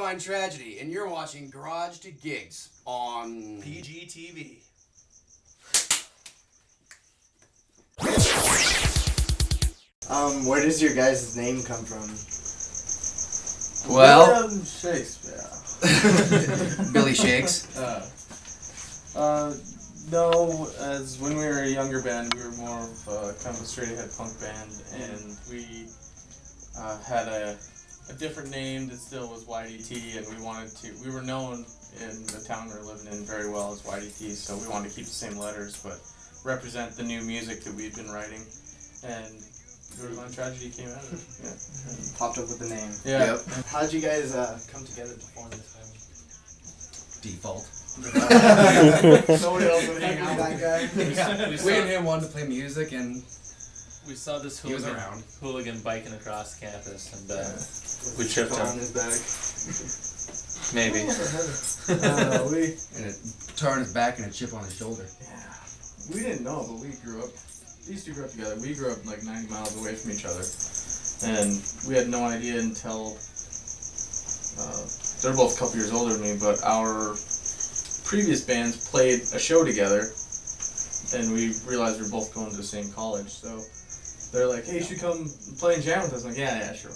Borderline Tragedy, and you're watching Garage to Gigs on PGTV. Where does your guys' name come from? Well, Shakespeare. Billy Shakes. No, as when we were a younger band, we were more of kind of a straight-ahead punk band, and we had a different name that still was YDT, and we were known in the town we were living in very well as YDT, so we wanted to keep the same letters, but represent the new music that we'd been writing, and Borderline Tragedy came out of it. Yeah. Popped up with the name. Yeah. Yep. How did you guys come together to form this band? Default. Nobody else would hang out with that guy. Yeah. We and him wanted to play music, and we saw this he was around. hooligan biking across campus, and we tripped him. on his back. Maybe. And a tar on his back and a chip on his shoulder. Yeah. We didn't know, but we grew up. These two grew up together. We grew up like 90 miles away from each other, and we had no idea until they're both a couple years older than me. But our previous bands played a show together, and we realized we were both going to the same college. So they're like, "Hey, you should come play and jam with us." I'm like, "Yeah, sure."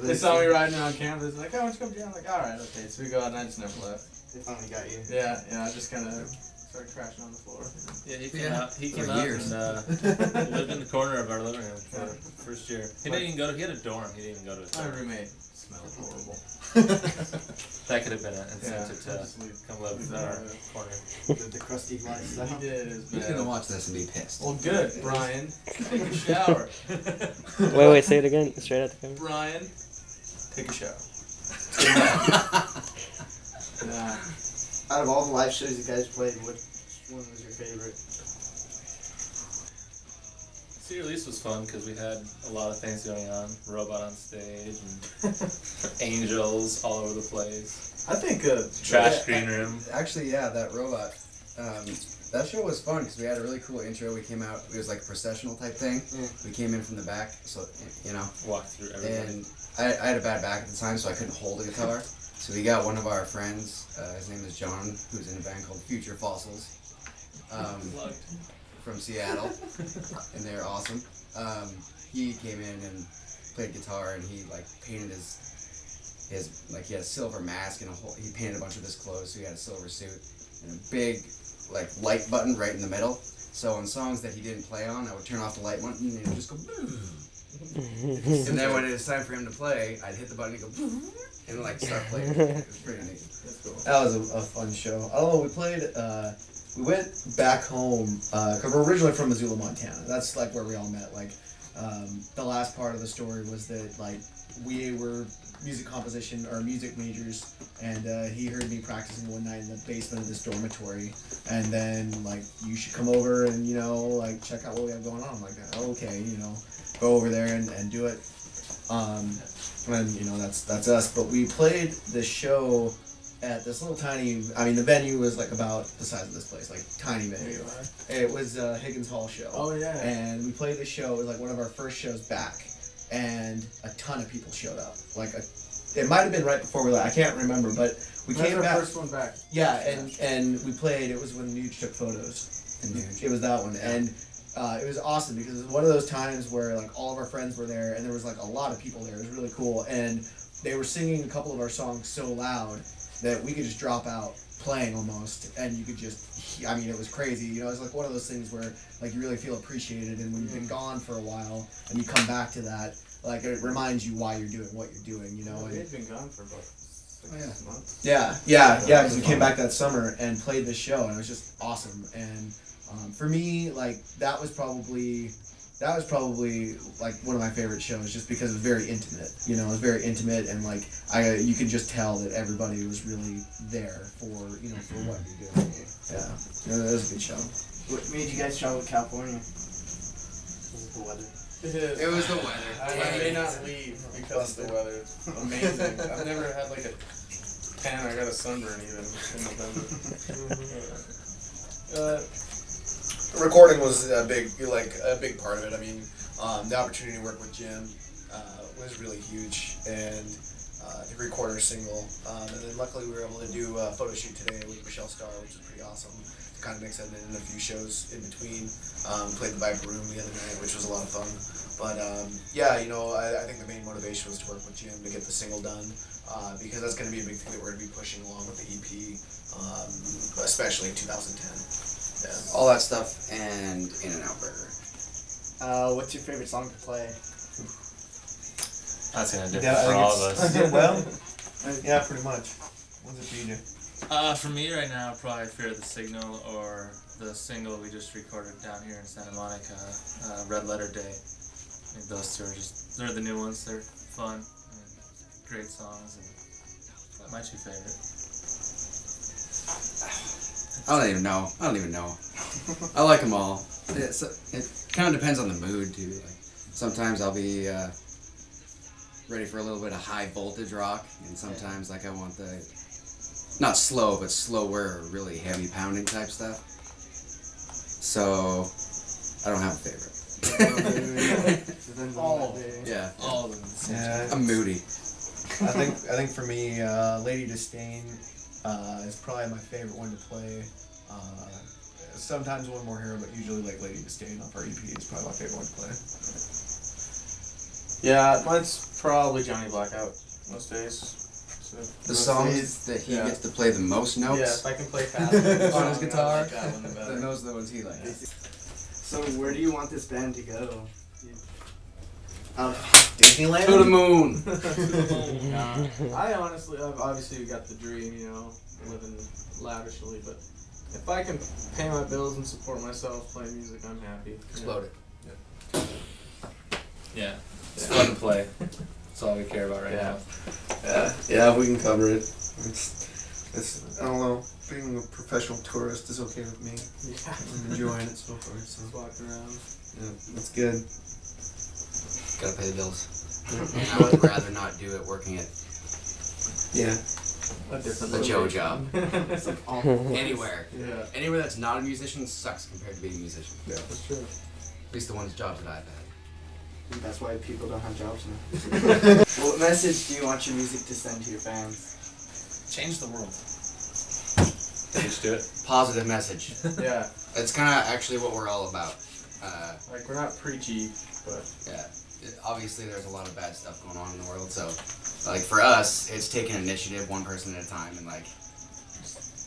They saw me riding around campus. Like, "Oh, why don't you come jam?" I'm like, "All right, okay." So we go out, and I just never left. They finally got you. Yeah, I just kind of started crashing on the floor. Yeah, he came out and lived in the corner of our living room for the first year. He didn't even he had a dorm. He didn't even go to his My dorm. roommate smelled horrible. That could have been an incentive to come live in our corner. The crusty lifestyle. He did. He's gonna watch this and be pissed. Well, good, Brian. Take a shower. Wait, say it again. Straight out the camera. Brian, take a shower. Nah. Out of all the live shows you guys played, which one was your favorite? City Release was fun because we had a lot of things going on. Robot on stage and angels all over the place. I think Trash green room. Actually, yeah, that robot. That show was fun because we had a really cool intro. We came out. It was like a processional type thing. Yeah. We came in from the back, so you know. Walked through everybody. And I had a bad back at the time, so I couldn't hold a guitar. So we got one of our friends. His name is John, who's in a band called Future Fossils. From Seattle, and they're awesome. He came in and played guitar, and he like painted his like he had a silver mask and he painted a bunch of his clothes, so he had a silver suit and a big like light button right in the middle. So on songs that he didn't play on, I would turn off the light button and it would just go. And then when it was time for him to play, I'd hit the button and go. And like start playing. It was pretty neat. That's cool. That was a fun show. I don't know, we played, we went back home, because we're originally from Missoula, Montana. That's like where we all met. Like, the last part of the story was that like we were music composition or music majors, and he heard me practicing one night in the basement of this dormitory, and then like, you should come over and like check out what we have going on. I'm like, okay, go over there and do it. And that's us. But we played the show at this little tiny, the venue was like about the size of this place, like tiny venue. It was Higgins Hall show. Oh yeah. And we played the show. It was like one of our first shows back, and a ton of people showed up. It might have been right before we left. I can't remember, but we came back. First one back. Yeah, and we played. It was when Nuge took photos. It was that one, and it was awesome because it was one of those times where like all of our friends were there, and there was like a lot of people there. It was really cool, and they were singing a couple of our songs so loud that we could just drop out playing almost, and you could just, it was crazy. It was like one of those things where like you really feel appreciated, and when you've been gone for a while and you come back to that, like it reminds you why you're doing what you're doing. We've been gone for about 6 months. Yeah, because we came back that summer and played this show, and it was just awesome. And for me, like that was probably like one of my favorite shows, just because it was very intimate. It was very intimate, and like you could just tell that everybody was really there for what you're doing. Yeah, it was a good show. What made you guys travel to California? Was it the weather? It was the weather. I may not leave because of the weather. It's amazing. I've never had like a tan. I got a sunburn even in November. Recording was a big part of it. The opportunity to work with Jim was really huge, and to record our single. And then luckily we were able to do a photo shoot today with Michelle Starr, which was pretty awesome. Kind of mix that in a few shows in between. Played the Viper Room the other night, which was a lot of fun. But yeah, you know, I think the main motivation was to work with Jim to get the single done, because that's going to be a big thing that we're going to be pushing along with the EP, especially in 2010. Yeah. All that stuff and In-N-Out Burger. What's your favorite song to play? That's gonna differ Yeah, I for think all of us. Well, yeah, pretty much. What's it for you, Jay? For me right now, probably Fear the Signal or the single we just recorded down here in Santa Monica, Red Letter Day. I think those two are they're the new ones. They're fun and great songs, and my two favorite. I don't even know. I like them all. It kind of depends on the mood too. Like sometimes I'll be ready for a little bit of high voltage rock, and sometimes like I want the not slow but slower, really heavy pounding type stuff. So I don't have a favorite. All Yeah, All of them. Yeah, I'm moody. I think for me, Lady Disdain is probably my favorite one to play. Sometimes One More Hero, but usually like Lady Disdain off our EP is probably my favorite one to play. Yeah, mine's probably Johnny Blackout most days. So, The songs that he gets to play the most notes yeah, if I can play fast on his guitar, that one the better. then those are the ones he likes. So where do you want this band to go? Disneyland? To the moon. I honestly, obviously got the dream, you know, living lavishly, but if I can pay my bills and support myself playing music, I'm happy. Explode it. Yeah, it's fun to play. That's all we care about right now. Yeah, we can cover it. It's I don't know. Being a professional tourist is okay with me. Yeah. I'm enjoying it so far. So Just walking around. yeah, that's good. Gotta pay the bills. And I would rather not do it working at Yeah. A different the Joe job. It's like awful. Anywhere. Yeah, Anywhere that's not a musician sucks compared to being a musician. Yeah. that's true. At least the jobs that I've had. That's why people don't have jobs now. What message do you want your music to send to your fans? Change the world. Just do it. Positive message. Yeah, It's kind of actually what we're all about. like we're not preachy, but Yeah. Obviously, there's a lot of bad stuff going on in the world, so like for us, it's taking initiative one person at a time, and like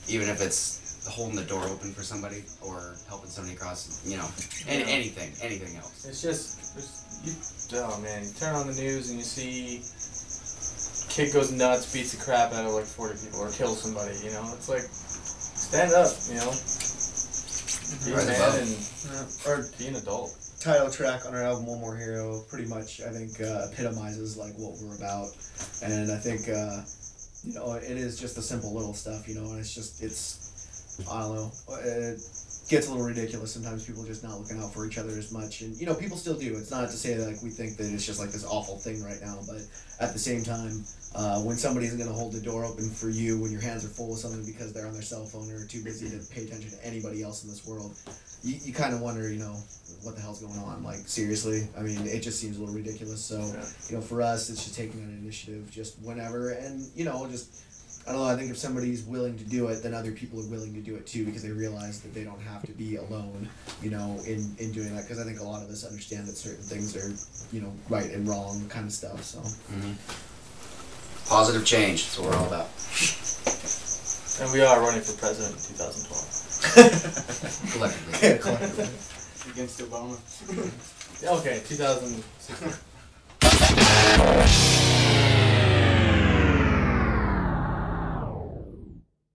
even if it's holding the door open for somebody or helping somebody across, you know, anything else. it's just oh man, you turn on the news and you see kid goes nuts, beats the crap out of like 40 people or kills somebody, you know, it's like stand up, you know, be a Right man above. and or be an adult. Title track on our album One More Hero pretty much I think epitomizes like what we're about, and I think you know it is just the simple little stuff, you know, and it's I don't know, it gets a little ridiculous sometimes, people just not looking out for each other as much, and you know people still do. It's not to say that like we think that it's just like this awful thing right now, but at the same time when somebody isn't going to hold the door open for you when your hands are full of something because they're on their cell phone or too busy to pay attention to anybody else in this world, you kind of wonder, you know, what the hell's going on? Like, seriously? I mean, it just seems a little ridiculous. So, you know, for us, it's just taking that initiative just whenever. And, you know, just, I don't know, I think if somebody's willing to do it, then other people are willing to do it too, because they realize that they don't have to be alone, you know, in doing that. Because I think a lot of us understand that certain things are, you know, right and wrong kind of stuff. So, Positive change. That's what we're all about. And we are running for president in 2012. Collectively. Against Obama. Okay, 2016.